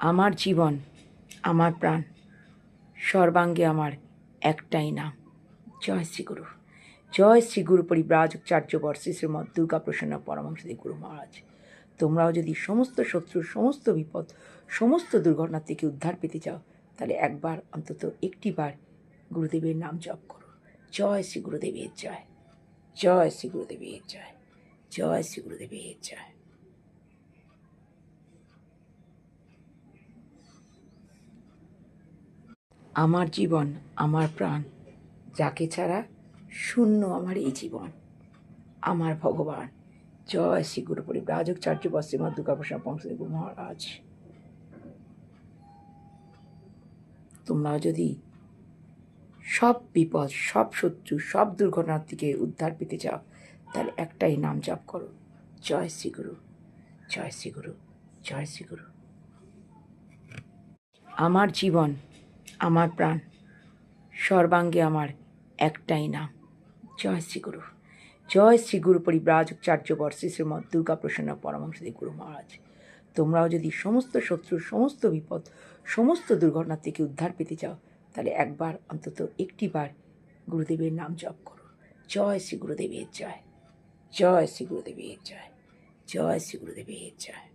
আমার জীবন, আমার প্রাণ, সর্বাঙ্গে আমার একটাই নাম, জয় শ্রীগুরু। জয় শ্রীগুরু পরিব্রাজকাচার্যবর শ্রী শ্রীমৎ দুর্গা প্রসন্ন পরমহংসদেব গুরু মহারাজ। তোমরাও যদি সমস্ত শত্রুর সমস্ত বিপদ, সমস্ত দুর্ঘটনা থেকে উদ্ধার পেতে চাও, তাহলে একবার অন্তত একটিবার গুরুদেবের নাম জপ করো। জয় শ্রী গুরুদেবের জয়, জয় শ্রী গুরুদেবের জয়, জয় শ্রী গুরুদেবের জয়। আমার জীবন, আমার প্রাণ, যাকে ছাড়া শূন্য আমার এই জীবন, আমার ভগবান। জয় শ্রী গুরু পরিব্রাজকাচার্য শ্রীমৎ দুর্গা প্রসন্ন পরমহংসদেব গুরু মহারাজ। তোমরাও যদি সব বিপদ, সব শত্রু, সব দুর্ঘটনার থেকে উদ্ধার পেতে চাও, তাহলে একটাই নাম জপ করো, জয় শ্রী গুরু, জয় শ্রী গুরু, জয় শ্রী গুরু। আমার জীবন, আমার প্রাণ, সর্বাঙ্গে আমার একটাই নাম, জয় শ্রী গুরু। জয় শ্রী গুরু পরিব্রাজকাচার্যবর শ্রী শ্রীমৎ দুর্গা প্রসন্ন পরমহংসদেব গুরু মহারাজ। তোমরাও যদি সমস্ত শত্রুর সমস্ত বিপদ, সমস্ত দুর্ঘটনা থেকে উদ্ধার পেতে চাও, তাহলে একবার অন্তত একটিবার গুরুদেবের নাম জপ করো। জয় শ্রী গুরুদেবের জয়, জয় শ্রী গুরুদেবের জয়, জয় শ্রী গুরুদেবের জয়।